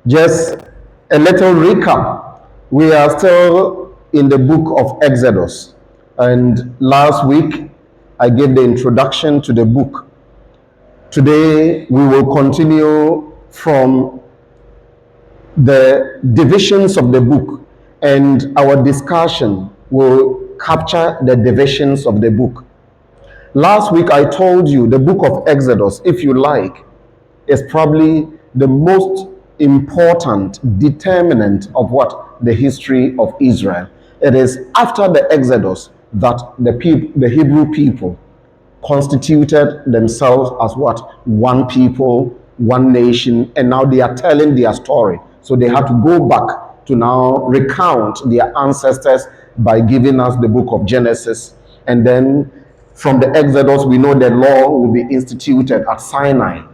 Just a little recap. We are still in the book of Exodus. And last week, I gave the introduction to the book. Today, we will continue from the divisions of the book, and our discussion will capture the divisions of the book. Last week, I told you the book of Exodus, if you like, is probably the most important determinant of what the history of Israel. It is after the Exodus that the Hebrew people constituted themselves as what? One people, one nation, and now they are telling their story. So they had to go back to now recount their ancestors by giving us the book of Genesis. And then from the Exodus, we know the law will be instituted at Sinai.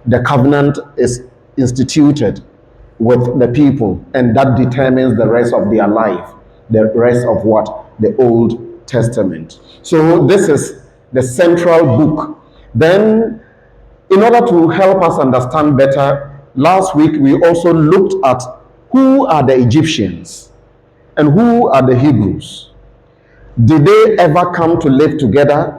The covenant is instituted with the people, and that determines the rest of their life, the rest of what? The Old Testament. So this is the central book. Then, in order to help us understand better, last week we also looked at who are the Egyptians and who are the Hebrews. Did they ever come to live together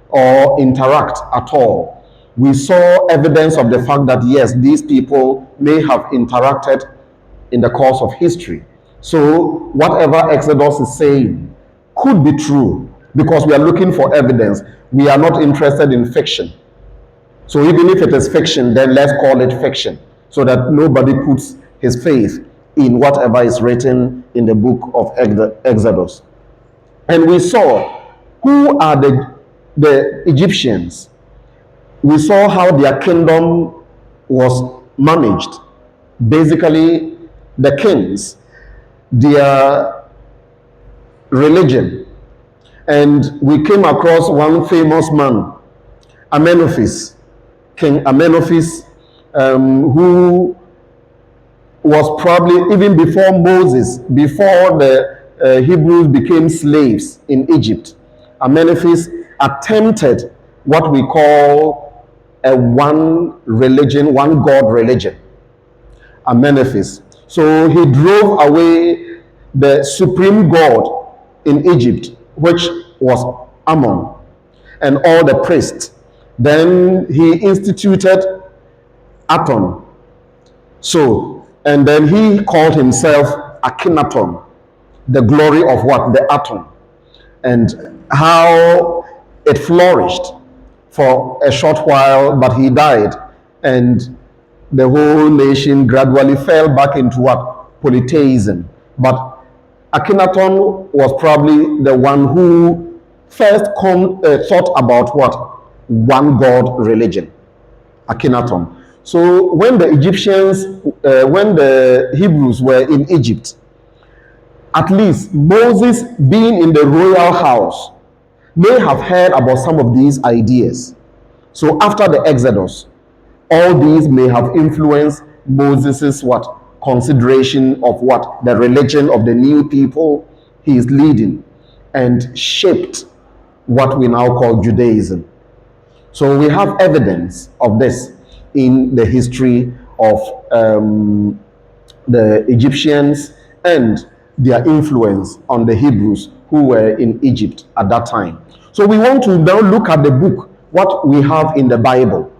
or interact at all? We saw evidence of the fact that yes, these people may have interacted in the course of history. So whatever Exodus is saying could be true because we are looking for evidence. We are not interested in fiction. So even if it is fiction, then let's call it fiction so that nobody puts his faith in whatever is written in the book of Exodus. And we saw who are the Egyptians. We saw how their kingdom was managed. Basically, the kings, their religion. And we came across one famous man, Amenophis, King Amenophis, who was probably even before Moses, before the Hebrews became slaves in Egypt. Amenophis attempted what we call a one religion, one God religion. Amenophis. So he drove away the supreme God in Egypt, which was Ammon, and all the priests. Then he instituted Aton. And then he called himself Akhenaton, the glory of what? The Aton. And how it flourished for a short while, but he died, and the whole nation gradually fell back into what? Polytheism. But Akhenaton was probably the one who first thought about what? One God religion. Akhenaton. So when the when the Hebrews were in Egypt, at least Moses, being in the royal house, may have heard about some of these ideas. So after the Exodus, all these may have influenced Moses's what? Consideration of what? The religion of the new people he is leading, and shaped what we now call Judaism. So we have evidence of this in the history of the Egyptians and their influence on the Hebrews who were in Egypt at that time. So we want to now look at the book, what we have in the Bible.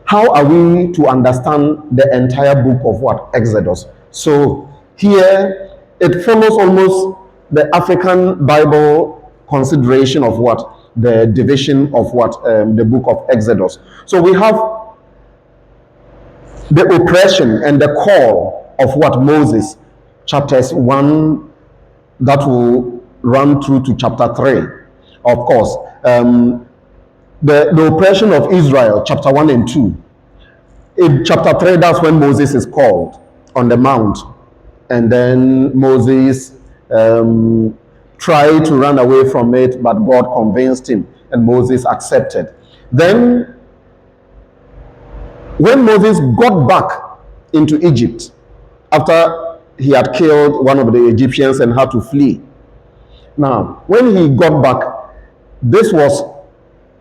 How are we to understand the entire book of what? Exodus. So here it follows almost the African Bible consideration of what? The division of what? The book of Exodus. So we have the oppression and the call of what? Moses, chapters 1 that will run through to chapter 3. Of course, the oppression of Israel, chapter 1 and 2. In chapter 3, that's when Moses is called on the mount. And then Moses tried to run away from it, but God convinced him, and Moses accepted. Then, when Moses got back into Egypt, after he had killed one of the Egyptians and had to flee. Now, when he got back, this was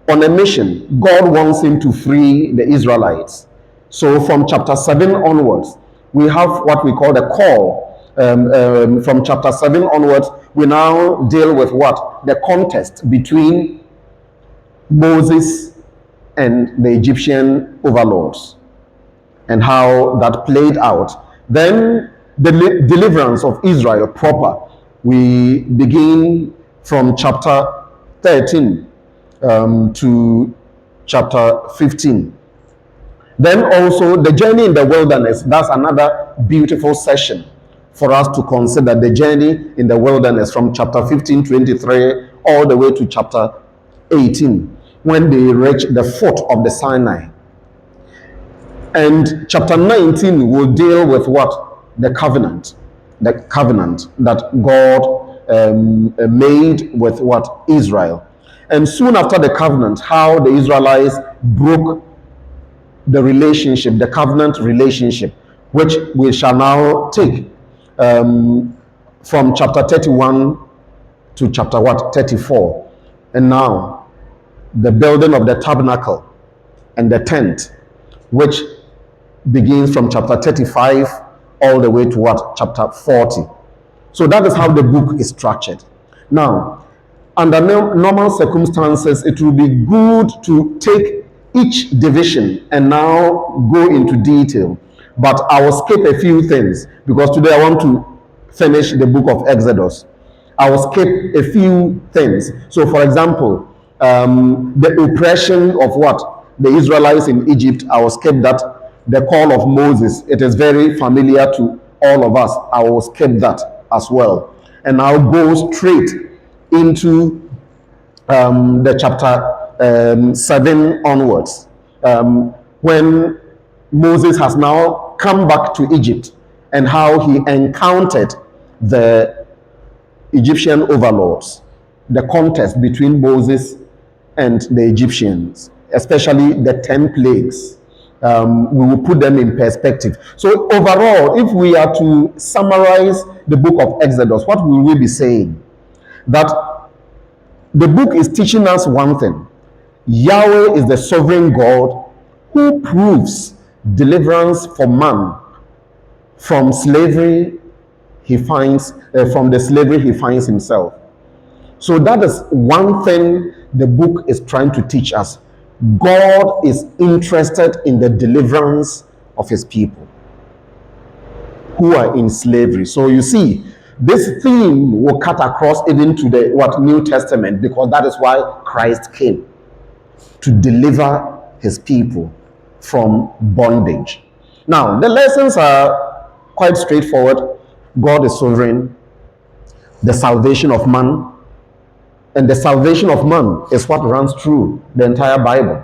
on a mission. God wants him to free the Israelites. So from chapter 7 onwards, we have what we call the call. From chapter 7 onwards, we now deal with what? The contest between Moses and the Egyptian overlords and how that played out. Then the deliverance of Israel proper. We begin from chapter 13 to chapter 15. Then also the journey in the wilderness. That's another beautiful session for us to consider, the journey in the wilderness from chapter 15:23 all the way to chapter 18, when they reach the foot of the Sinai. And chapter 19 will deal with what? The covenant that God made with what? Israel. And soon after the covenant, how the Israelites broke the relationship, the covenant relationship, which we shall now take from chapter 31 to chapter what? 34. And now the building of the tabernacle and the tent, which begins from chapter 35 all the way to what? Chapter 40. So that is how the book is structured. Now, under normal circumstances, it will be good to take each division and now go into detail. But I will skip a few things because today I want to finish the book of Exodus. I will skip a few things. So, for example, the oppression of what? The Israelites in Egypt, I will skip that. The call of Moses, it is very familiar to all of us. I will skip that as well. And I'll go straight into the chapter 7 onwards, when Moses has now come back to Egypt and how he encountered the Egyptian overlords, the contest between Moses and the Egyptians, especially the 10 plagues. We will put them in perspective. So overall, if we are to summarize the book of Exodus, what will we be saying? That the book is teaching us one thing. Yahweh is the sovereign God who proves deliverance for man from slavery from the slavery he finds himself. So that is one thing the book is trying to teach us. God is interested in the deliverance of his people who are in slavery. So you see, this theme will cut across even to the New Testament, because that is why Christ came, to deliver his people from bondage. Now, the lessons are quite straightforward. God is sovereign. The salvation of man. And the salvation of man is what runs through the entire Bible.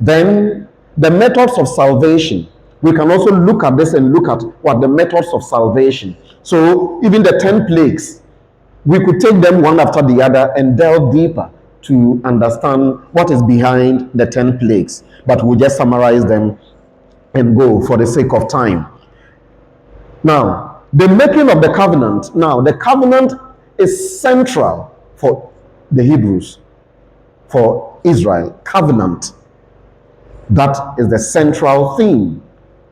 Then the methods of salvation. We can also look at this and look at what the methods of salvation. So even the 10 plagues, we could take them one after the other and delve deeper to understand what is behind the 10 plagues. But we'll just summarize them and go for the sake of time. Now, the making of the covenant. Now, the covenant is central for the Hebrews, for Israel. Covenant. That is the central theme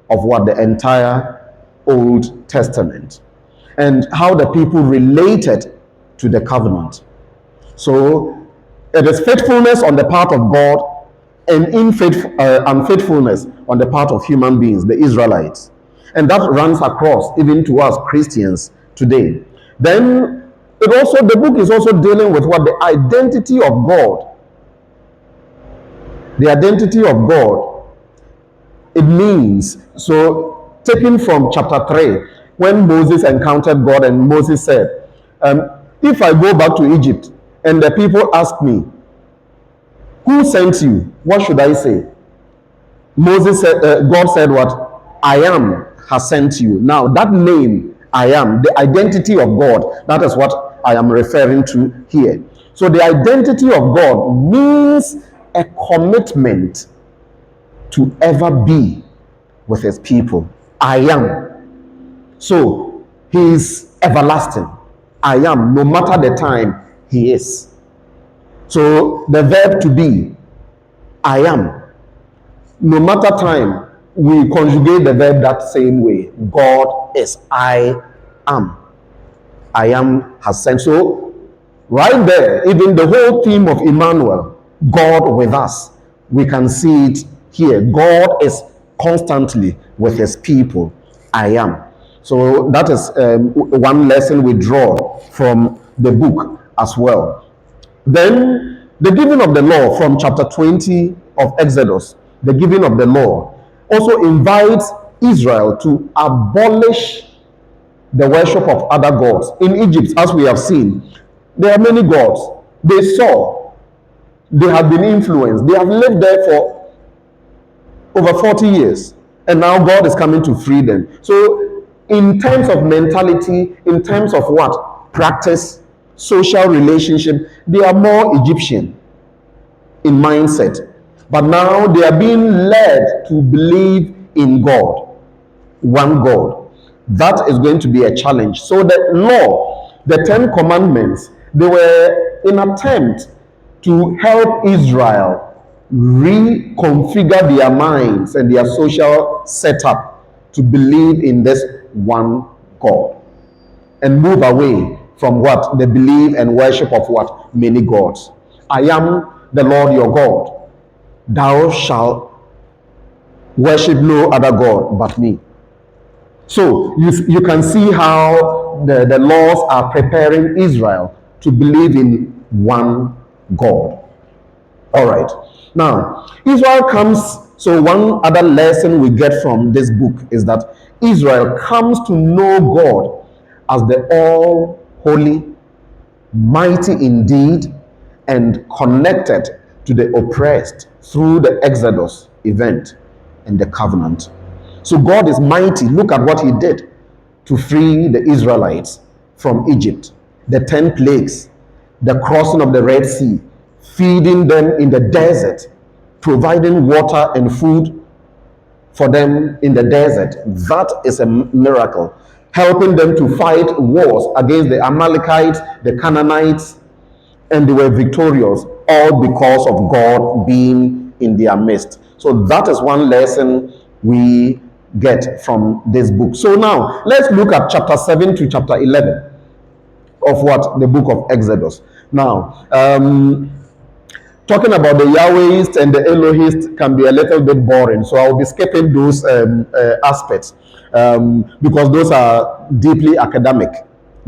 of what the entire Old Testament, and how the people related to the covenant. So it is faithfulness on the part of God and unfaithfulness on the part of human beings, the Israelites. And that runs across even to us Christians today. Then the book is also dealing with what? The identity of God. The identity of God. It means, so taken from chapter 3, when Moses encountered God and Moses said, if I go back to Egypt and the people ask me, who sent you? What should I say? Moses said, God said what? I am has sent you. Now that name, I am, the identity of God, that is what I am referring to here. So the identity of God means a commitment to ever be with his people. I am. So he is everlasting. I am, no matter the time, he is. So the verb to be, I am. No matter time, we conjugate the verb that same way. God is. I am. I am has sent. So, right there, even the whole theme of Emmanuel, God with us, we can see it here. God is constantly with his people. I am. So, that is one lesson we draw from the book as well. Then the giving of the law from chapter 20 of Exodus, the giving of the law, also invites Israel to abolish the worship of other gods. In Egypt, as we have seen, there are many gods. They saw, they have been influenced, they have lived there for over 40 years, and now God is coming to free them. So, in terms of mentality, in terms of what? Practice, social relationship, they are more Egyptian in mindset. But now they are being led to believe in God, one God. That is going to be a challenge. So the law, the Ten Commandments, they were an attempt to help Israel reconfigure their minds and their social setup to believe in this one God and move away from what they believe and worship of what many gods. I am the Lord your God. Thou shalt worship no other God but me. So you can see how the laws are preparing Israel to believe in one God. All right. Now, Israel comes, so one other lesson we get from this book is that Israel comes to know God as the all holy, mighty indeed, and connected to the oppressed through the Exodus event and the covenant. So God is mighty. Look at what he did to free the Israelites from Egypt. The 10 plagues, the crossing of the Red Sea, feeding them in the desert, providing water and food for them in the desert. That is a miracle. Helping them to fight wars against the Amalekites, the Canaanites, and they were victorious, all because of God being in their midst. So that is one lesson we get from this book. So now let's look at chapter 7 to chapter 11 of what the book of Exodus. Now, talking about the Yahwehist and the Elohist can be a little bit boring, so I'll be skipping those aspects because those are deeply academic.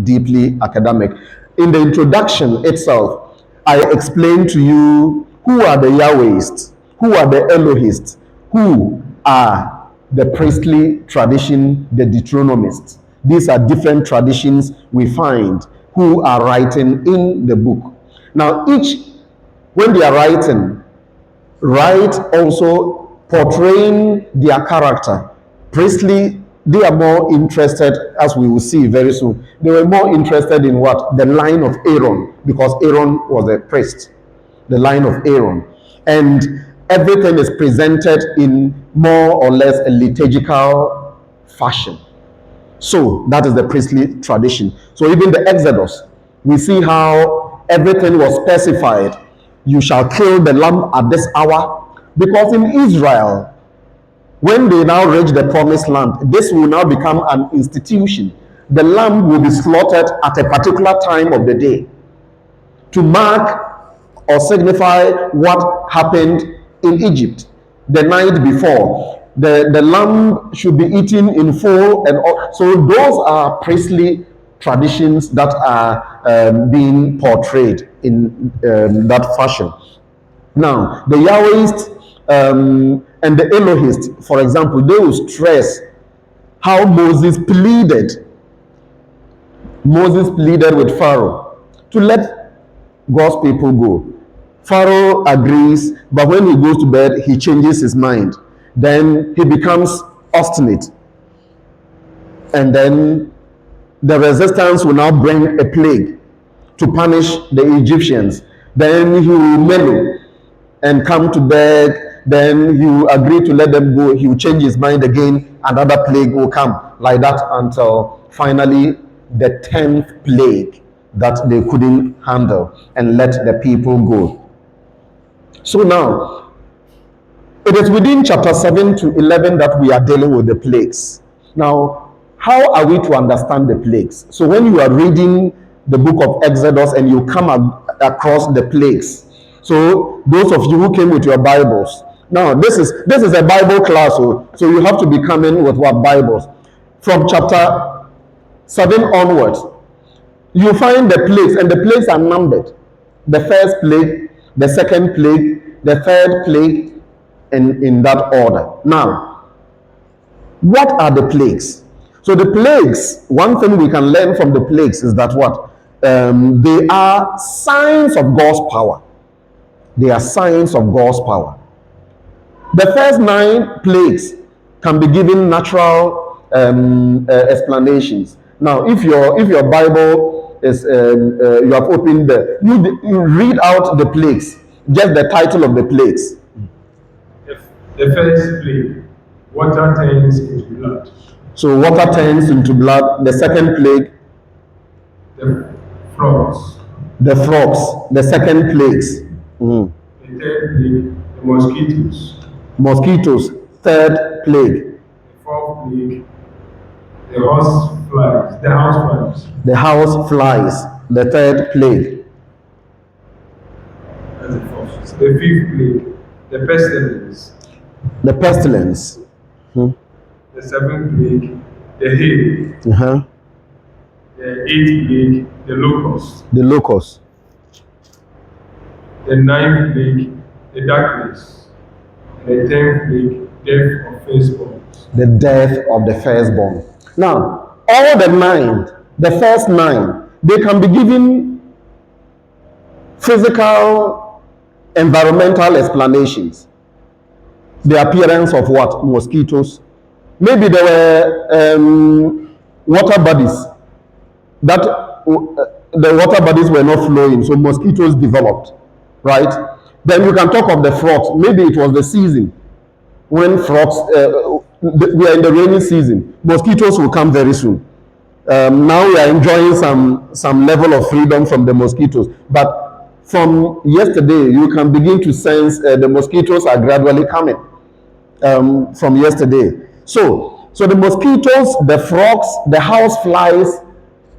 Deeply academic. In the introduction itself, I explained to you who are the Yahwehists, who are the Elohists, who are the priestly tradition, the Deuteronomists. These are different traditions we find who are writing in the book. Now, each when they are writing, write also portraying their character. Priestly, they are more interested, as we will see very soon, they were more interested in what? The line of Aaron, because Aaron was a priest, the line of Aaron. And everything is presented in more or less a liturgical fashion. So that is the priestly tradition. So even the Exodus, we see how everything was specified. You shall kill the lamb at this hour. Because in Israel, when they now reach the promised land, this will now become an institution. The lamb will be slaughtered at a particular time of the day to mark or signify what happened in Egypt the night before. The lamb should be eaten in full, and all. So those are priestly traditions that are being portrayed in that fashion. Now, the Yahwehist and the Elohist, for example, they will stress how Moses pleaded. Moses pleaded with Pharaoh to let God's people go. Pharaoh agrees, but when he goes to bed, he changes his mind. Then he becomes obstinate. And then the resistance will now bring a plague to punish the Egyptians. Then he will mellow and come to beg. Then he will agree to let them go. He will change his mind again. Another plague will come, like that until finally the 10th plague that they couldn't handle and let the people go. So now, It is within chapter 7 to 11 that we are dealing with the plagues. Now, how are we to understand the plagues? So when you are reading the book of Exodus and you come across the plagues, so those of you who came with your Bibles, now this is a Bible class, so you have to be coming with what Bibles. From chapter 7 onwards, you find the plagues, and the plagues are numbered. The first plague, the second plague, the third plague, and in that order. Now, what are the plagues? So the plagues, one thing we can learn from the plagues is that what? They are signs of God's power. They are signs of God's power. The first 9 plagues can be given natural explanations. Now, if your Bible is you have opened you read out the plagues, just the title of the plagues. The first plague, water turns into blood. So water turns into blood. The second plague, The frogs. the frogs. The second plagues, The third plague, the mosquitoes. mosquitoes. Third plague, The fourth plague, the house flies. the house flies. The third plague, That's the fourth. The fifth plague, the pestilence. the pestilence. The seventh plague, the hail. Uh-huh. The eighth plague, the locust. The locust. The ninth plague, the darkness. And the 10th plague, death of firstborns. The death of the firstborn. Now, all the first 9, they can be given physical, environmental explanations. The appearance of what? Mosquitoes. Maybe there were water bodies that the water bodies were not flowing, so mosquitoes developed, right? Then you can talk of the frogs. Maybe it was the season when frogs, we are in the rainy season. Mosquitoes will come very soon. Now we are enjoying some level of freedom from the mosquitoes. But from yesterday, you can begin to sense the mosquitoes are gradually coming from yesterday. So the mosquitoes, the frogs, the house flies,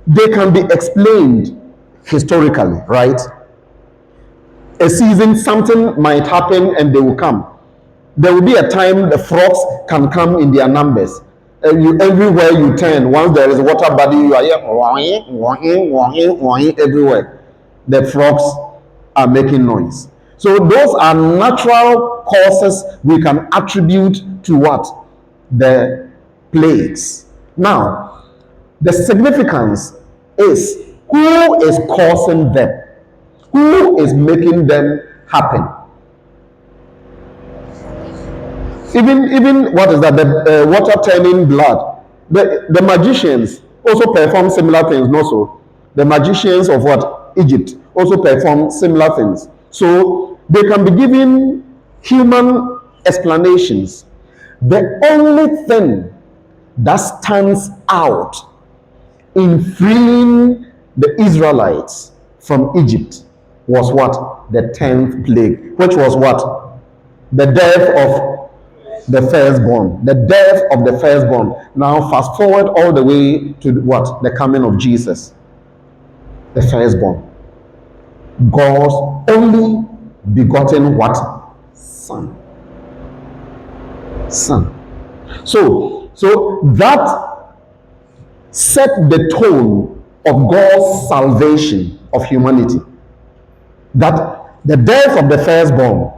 they can be explained historically, right? A season, something might happen and they will come. There will be a time the frogs can come in their numbers. Everywhere you turn, once there is a water body, you are here, everywhere. The frogs are making noise. So those are natural causes we can attribute to what? The plagues. Now, the significance is who is causing them? Who is making them happen? Even what is that? The water turning blood. The magicians also perform similar things. Not so. The magicians of what? Egypt also perform similar things. So they can be given human explanations. The only thing that stands out in freeing the Israelites from Egypt was what? The 10th plague, which was what? The death of the firstborn. The death of the firstborn. Now fast forward all the way to what? The coming of Jesus. The firstborn. God's only begotten what? Son. Son. So that set the tone of God's salvation of humanity. That the death of the firstborn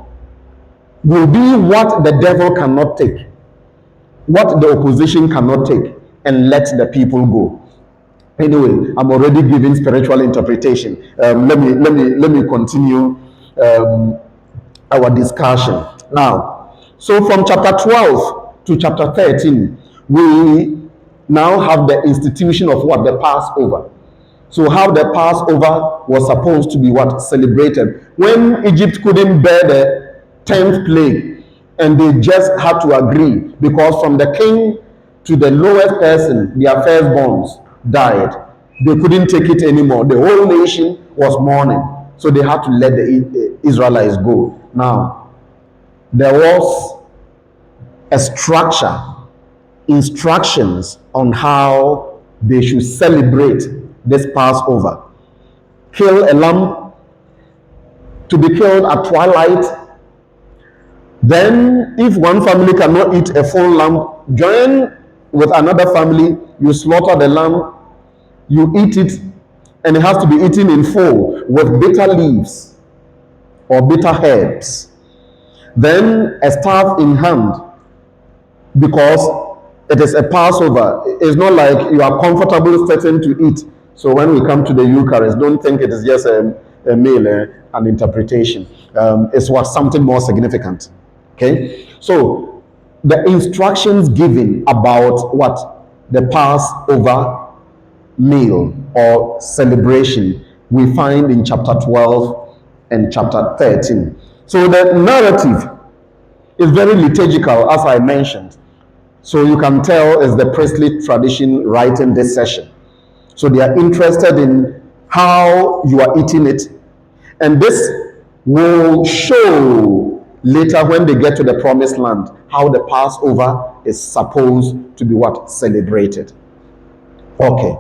will be what the devil cannot take, what the opposition cannot take, and let the people go. Anyway, I'm already giving spiritual interpretation. Let me continue our discussion now. So from chapter 12 to chapter 13, we now have the institution of what? The Passover. So how the Passover was supposed to be what? Celebrated. When Egypt couldn't bear the 10th plague, and they just had to agree, because from the king to the lowest person, their firstborns died. They couldn't take it anymore. The whole nation was mourning. So they had to let the Israelites go. Now, there was a structure, instructions on how they should celebrate this Passover. Kill a lamb to be killed at twilight. Then, if one family cannot eat a full lamb, join with another family, you slaughter the lamb, you eat it, and it has to be eaten in full with bitter leaves or bitter herbs. Then a staff in hand, because it is a Passover. It's not like you are comfortable sitting to eat. So when we come to the Eucharist, don't think it is just a meal, an interpretation. It's what something more significant. Okay, so the instructions given about what the Passover meal or celebration we find in chapter 12 and chapter 13. So the narrative is very liturgical, as I mentioned. So you can tell it's the priestly tradition writing this session. So they are interested in how you are eating it. And this will show later when they get to the promised land how the Passover is supposed to be what? Celebrated. Okay.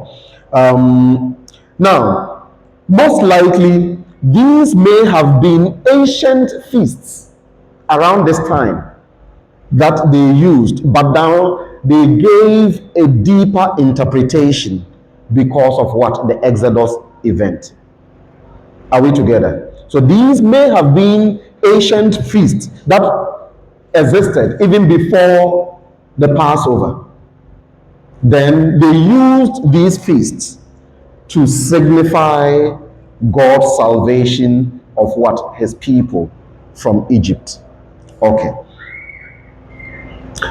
Now, most likely, these may have been ancient feasts around this time that they used, but now they gave a deeper interpretation because of what? The Exodus event. Are we together? So these may have been ancient feasts that existed even before the Passover. Then they used these feasts to signify God's salvation of what? His people from Egypt. Okay.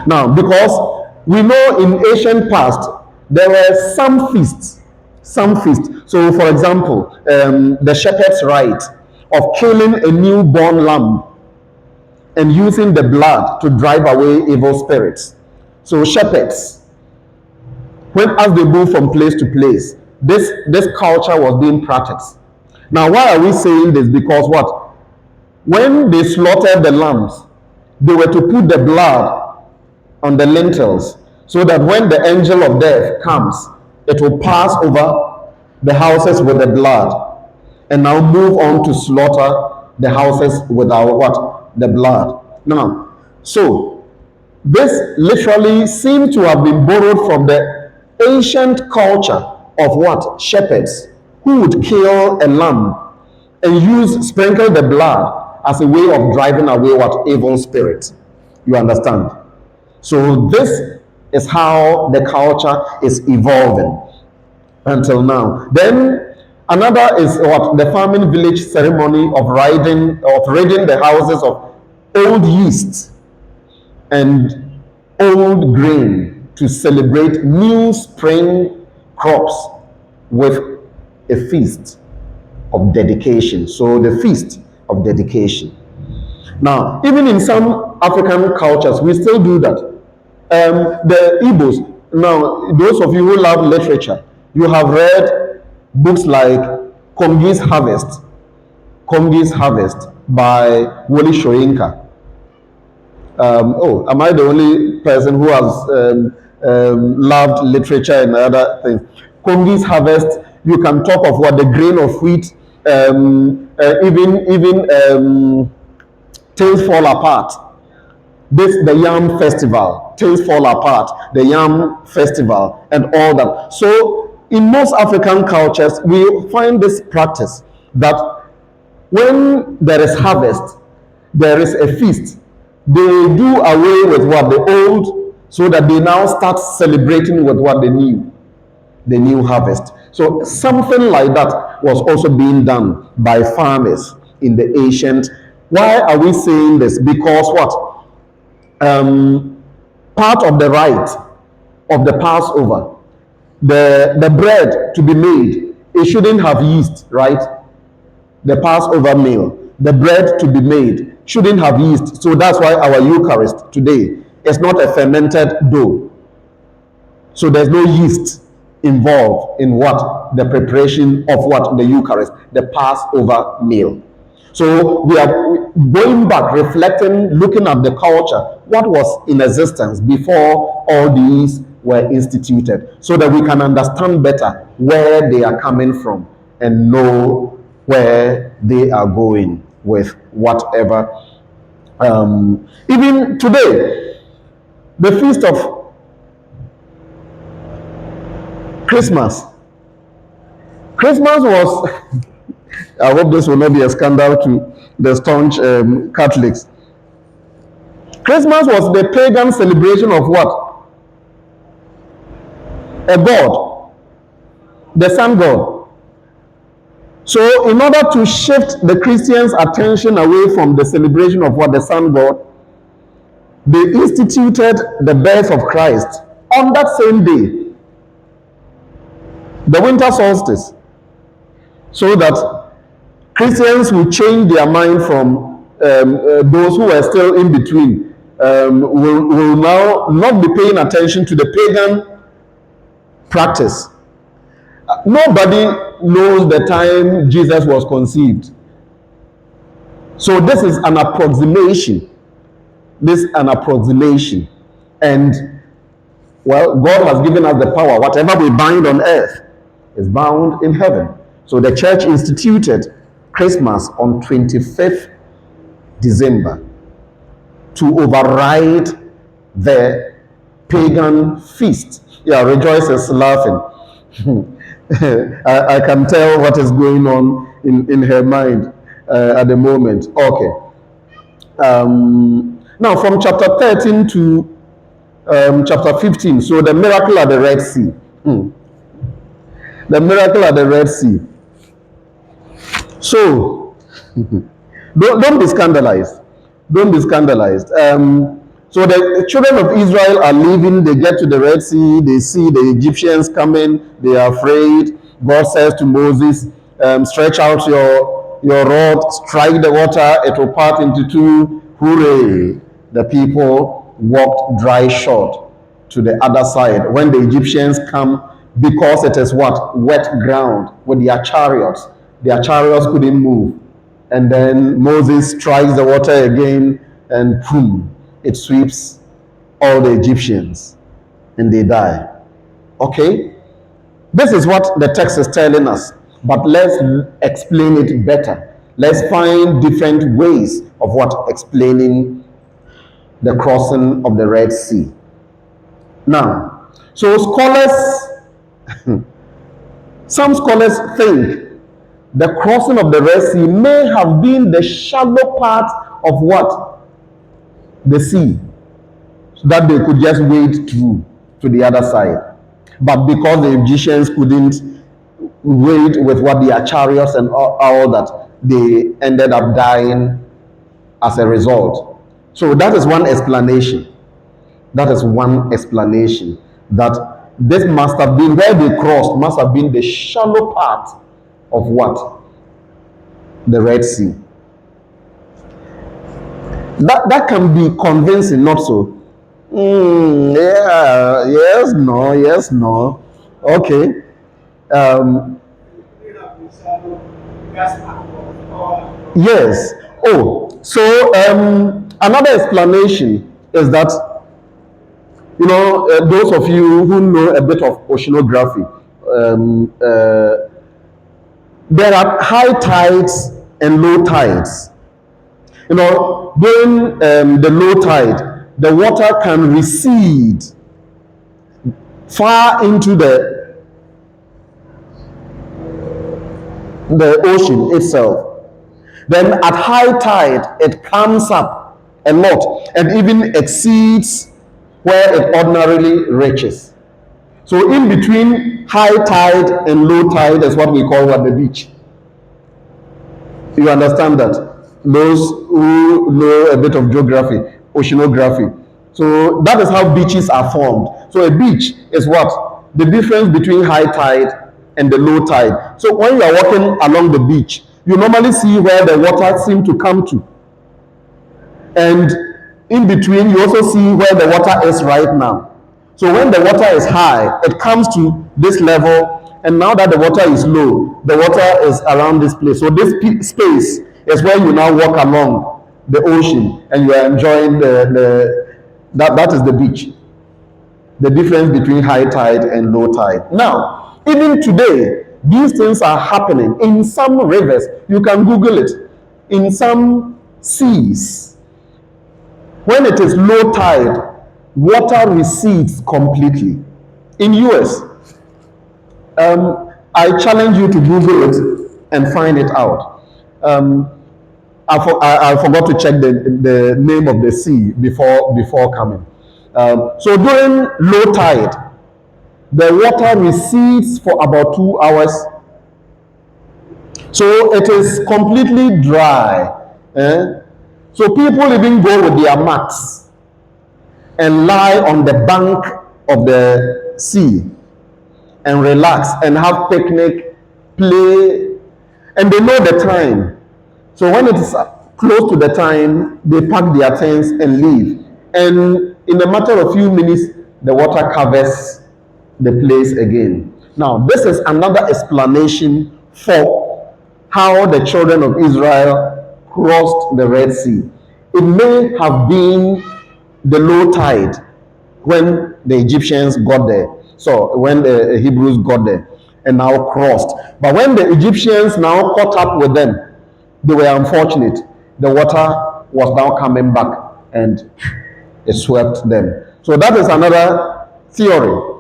Now, because we know in ancient past there were some feasts. So, for example, the shepherd's right of killing a newborn lamb and using the blood to drive away evil spirits. So, shepherds, as they move from place to place, this culture was being practiced. Now, why are we saying this? Because what? When they slaughtered the lambs, they were to put the blood on the lintels so that when the angel of death comes, it will pass over the houses with the blood and now move on to slaughter the houses without what? The blood. Now, so this literally seems to have been borrowed from the ancient culture of what? Shepherds who would kill a lamb and sprinkle the blood as a way of driving away what? Evil spirits. You understand? So this is how the culture is evolving until now. Then another is what? The farming village ceremony of ridding the houses of old yeast and old grain to celebrate new spring crops with a feast of dedication. So the feast of dedication. Now, even in some African cultures, we still do that. The Igbos, now, those of you who love literature, you have read books like Kongi's Harvest by Wole Soyinka. Am I the only person who has loved literature and other things? Kongi's Harvest, you can talk of what? The grain of wheat, even Things Fall Apart. The Yam Festival, Things Fall Apart, the Yam Festival, and all that. So, in most African cultures, we find this practice that when there is harvest, there is a feast. They do away with what? The old, so that they now start celebrating with what? The new harvest. So, something like that was also being done by farmers in the ancient. Why are we saying this? Because what? Part of the rite of the Passover, the bread to be made, it shouldn't have yeast, right? The Passover meal, the bread to be made shouldn't have yeast. So that's why our Eucharist today is not a fermented dough. So there's no yeast involved in what? The preparation of what? The Eucharist, the Passover meal. So we are going back, reflecting, looking at the culture, what was in existence before all these were instituted, so that we can understand better where they are coming from and know where they are going with whatever. Even today, the feast of Christmas. Christmas was, I hope this will not be a scandal to the staunch Catholics. Christmas was the pagan celebration of what? A god, the sun god. So, in order to shift the Christians' attention away from the celebration of what? The sun god, they instituted the birth of Christ on that same day, the winter solstice, so that Christians will change their mind from those who are still in between, will now not be paying attention to the pagan practice. Nobody knows the time Jesus was conceived. So this is an approximation. And well, God has given us the power. Whatever we bind on earth is bound in heaven. So the church instituted Christmas on 25th December to override the pagan feast. Yeah, Rejoice is laughing. I can tell what is going on in her mind at the moment. Okay. Now, from chapter 13 to chapter 15, so the miracle at the Red Sea. The miracle at the Red Sea. So, don't be scandalized. Don't be scandalized. So the children of Israel are leaving. They get to the Red Sea. They see the Egyptians coming. They are afraid. God says to Moses, stretch out your rod, strike the water. It will part into two. Hooray! The people walked dry shod to the other side. When the Egyptians come, because it is what? Wet ground with their chariots. Their chariots couldn't move. And then Moses strikes the water again, and boom, it sweeps all the Egyptians and they die. Okay? This is what the text is telling us. But let's explain it better. Let's find different ways of what? Explaining the crossing of the Red Sea. Now, so some scholars think the crossing of the Red Sea may have been the shallow part of what? The sea, so that they could just wade through to the other side. But because the Egyptians couldn't wade with what their chariots and all that, they ended up dying as a result. So that is one explanation. That is one explanation, that this must have been, where they crossed must have been the shallow part of what? The Red Sea. That can be convincing, not so? Yeah, yes, no. Okay. Yes. Oh, so another explanation is that, those of you who know a bit of oceanography, there are high tides and low tides. During the low tide, the water can recede far into the ocean itself. Then at high tide, it comes up a lot and even exceeds where it ordinarily reaches. So in between high tide and low tide is what we call the beach. You understand that? Those who know a bit of geography, oceanography. So that is how beaches are formed. So a beach is what? The difference between high tide and the low tide. So when you are walking along the beach, you normally see where the water seems to come to. And in between, you also see where the water is right now. So when the water is high, it comes to this level, and now that the water is low, the water is around this place. So this space It's where you now walk along the ocean and you are enjoying that is the beach. The difference between high tide and low tide. Now, even today, these things are happening in some rivers. You can Google it. In some seas, when it is low tide, water recedes completely. In US, I challenge you to Google it and find it out. I forgot to check the name of the sea before coming. So during low tide, the water recedes for about 2 hours. So it is completely dry. So people even go with their mats and lie on the bank of the sea and relax and have picnic, play, and they know the time. So when it is close to the time, they pack their tents and leave. And in a matter of few minutes, the water covers the place again. Now, this is another explanation for how the children of Israel crossed the Red Sea. It may have been the low tide when the Egyptians got there. So when the Hebrews got there and now crossed. But when the Egyptians now caught up with them, they were unfortunate. The water was now coming back and it swept them. So that is another theory.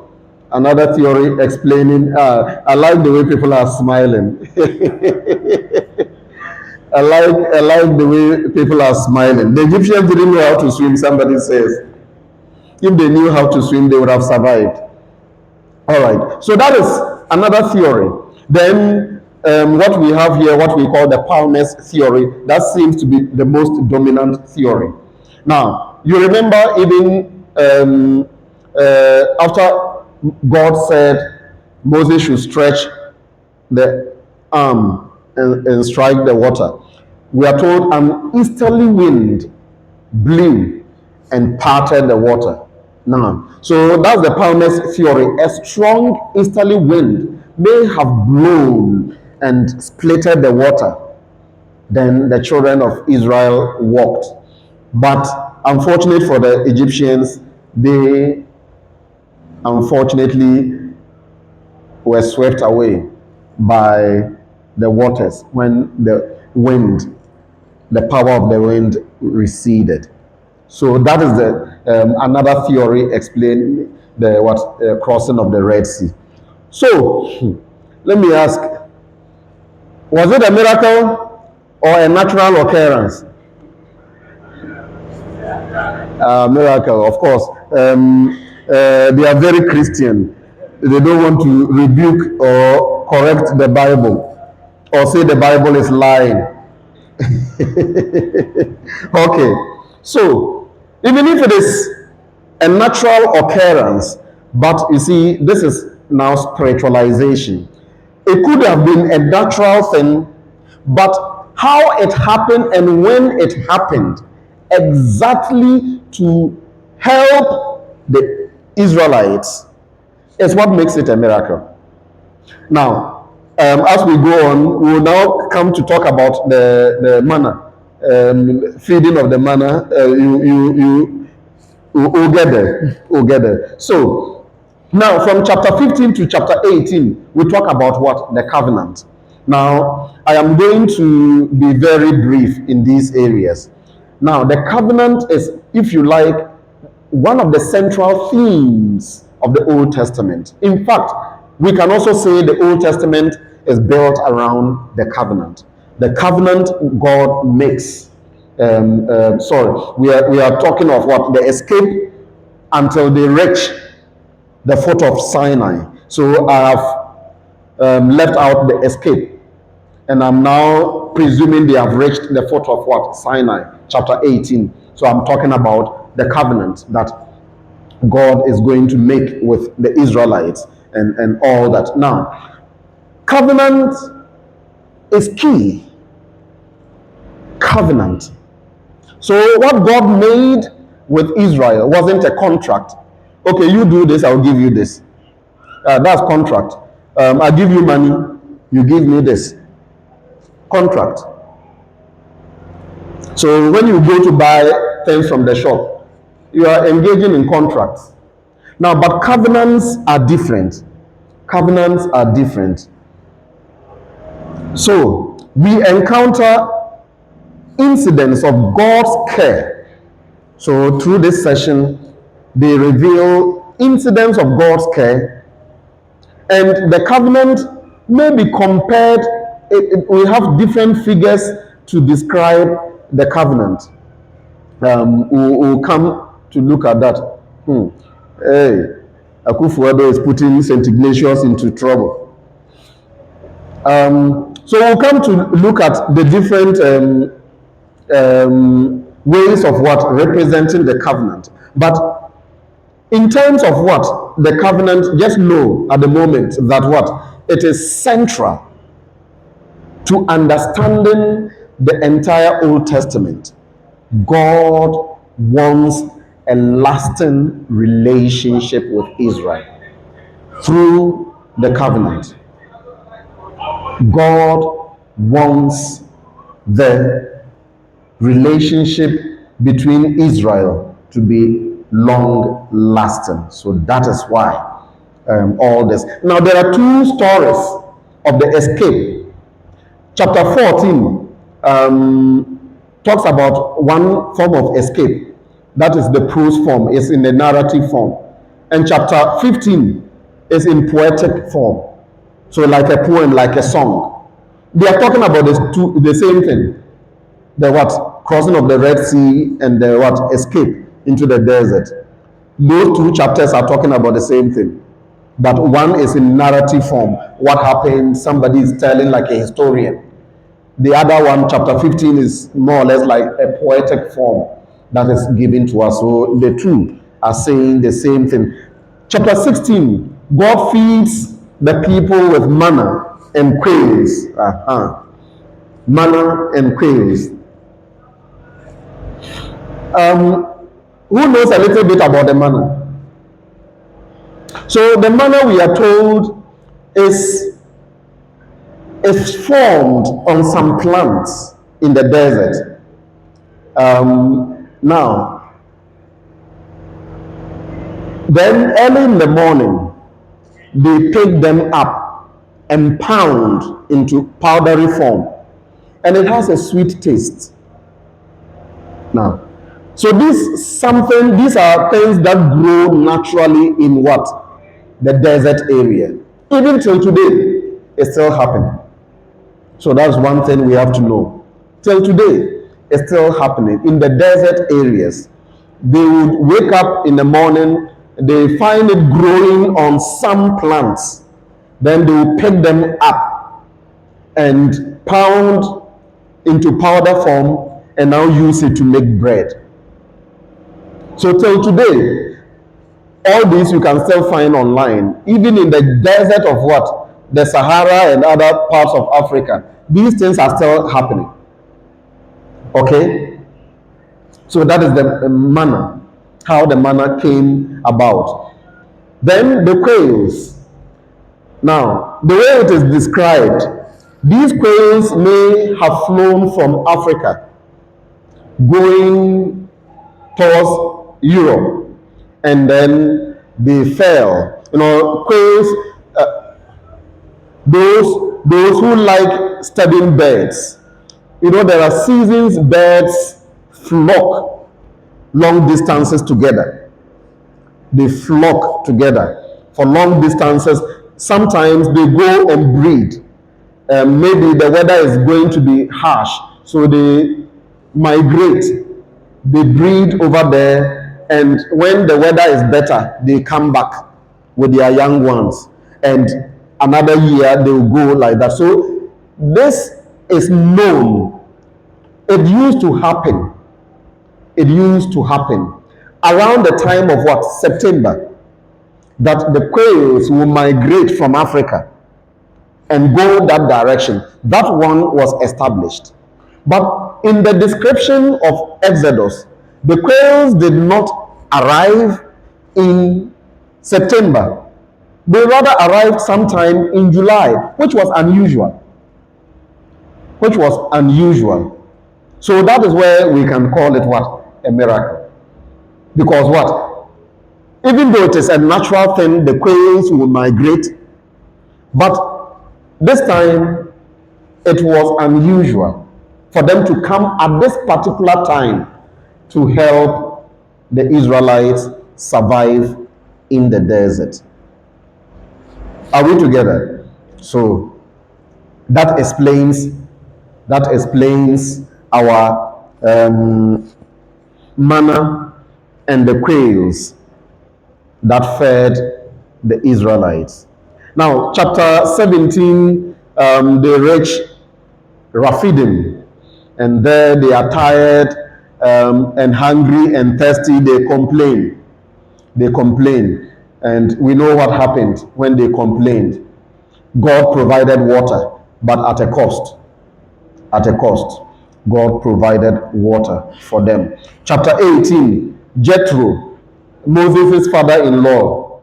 Another theory explaining. I like the way people are smiling. I like the way people are smiling. The Egyptians didn't know how to swim, somebody says. If they knew how to swim, they would have survived. All right. So that is another theory. Then what we have here, what we call the Palmer's theory, that seems to be the most dominant theory. Now, you remember even after God said Moses should stretch the arm and strike the water, we are told an easterly wind blew and parted the water. Now, so that's the Palmer's theory. A strong easterly wind may have blown and splitted the water. Then the children of Israel walked. But unfortunately for the Egyptians, they unfortunately were swept away by the waters when the power of the wind receded. So that is the another theory explaining the crossing of the Red Sea. So let me ask: was it a miracle or a natural occurrence? Miracle, of course. They are very Christian. They don't want to rebuke or correct the Bible or say the Bible is lying. Okay, so even if it is a natural occurrence, but you see, this is now spiritualization. It could have been a natural thing, but how it happened and when it happened, exactly to help the Israelites, is what makes it a miracle. Now, as we go on, we will now come to talk about the manna, feeding of the manna. We'll get there. We'll get there. So, now from chapter 15 to chapter 18, we talk about what? The covenant. Now, I am going to be very brief in these areas. Now, the covenant is, if you like, one of the central themes of the Old Testament. In fact, we can also say the Old Testament is built around the covenant. The covenant God makes. We are talking of what? The escape until they reach the foot of Sinai. So I have left out the escape, and I'm now presuming they have reached the foot of what? Sinai, chapter 18. So I'm talking about the covenant that God is going to make with the Israelites and all that. Now, covenant is key. Covenant. So what God made with Israel wasn't a contract. Okay, you do this, I'll give you this. That's contract. I give you money, you give me this. Contract. So when you go to buy things from the shop, you are engaging in contracts. Now, but covenants are different. Covenants are different. So we encounter incidents of God's care. So through this session, they reveal incidents of God's care, and the covenant may be compared. We have different figures to describe the covenant. We'll come to look at that. Hey, Akufo-Addo is putting St. Ignatius into trouble. So we'll come to look at the different ways of what representing the covenant. But in terms of what the covenant, just know at the moment that what it is central to understanding the entire Old Testament. God wants a lasting relationship with Israel through the covenant. God wants the relationship between Israel to be long lasting. So that is why all this. Now, there are two stories of the escape. Chapter 14 talks about one form of escape. That is the prose form, it's in the narrative form. And chapter 15 is in poetic form. So like a poem, like a song. They are talking about the same thing. The what? Crossing of the Red Sea and the what? Escape into the desert. Those two chapters are talking about the same thing. But one is in narrative form. What happened? Somebody is telling like a historian. The other one, chapter 15, is more or less like a poetic form that is given to us. So the two are saying the same thing. Chapter 16, God feeds the people with manna and quails. Manna and quails. Who knows a little bit about the manna? So the manna, we are told, is formed on some plants in the desert. Now, then early in the morning, they pick them up and pound into powdery form, and it has a sweet taste. Now, so these are things that grow naturally in what? The desert area. Even till today, it's still happening. So that's one thing we have to know. Till today, it's still happening in the desert areas. They would wake up in the morning, they find it growing on some plants. Then they will pick them up and pound into powder form and now use it to make bread. So till today, all these you can still find online, even in the desert of what? The Sahara and other parts of Africa. These things are still happening. Okay? So that is the manna, how the manna came about. Then the quails. Now, the way it is described, these quails may have flown from Africa, going towards Europe, and then they fell. You know, quails, those who like studying birds, you know, there are seasons birds flock long distances together. They flock together for long distances. Sometimes they go and breed. Maybe the weather is going to be harsh, so they migrate. They breed over there, and when the weather is better, they come back with their young ones. And another year they will go like that. So this is known. It used to happen. It used to happen around the time of what? September. That the quails will migrate from Africa and go that direction. That one was established. But in the description of Exodus, the quails did not arrive in September. They rather arrived sometime in July, which was unusual. So that is where we can call it what? A miracle. Because what? Even though it is a natural thing, the quails will migrate, but this time it was unusual for them to come at this particular time to help the Israelites survive in the desert. Are we together? So that explains our manna and the quails that fed the Israelites. Now, chapter 17, they reach Rephidim, and there they are tired and hungry and thirsty. They complain. They complain. And we know what happened when they complained. God provided water, but at a cost. At a cost. God provided water for them. Chapter 18, Jethro, Moses' father-in-law.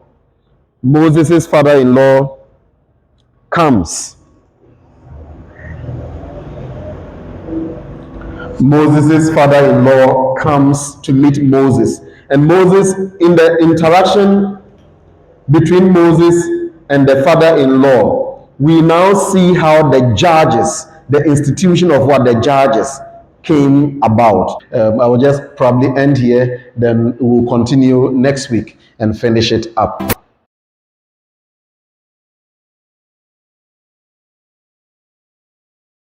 Moses' father-in-law comes. Moses' father-in-law comes to meet Moses. And Moses, in the interaction between Moses and the father-in-law, we now see how the judges, the institution of what the judges came about. I will just probably end here, then we'll continue next week and finish it up.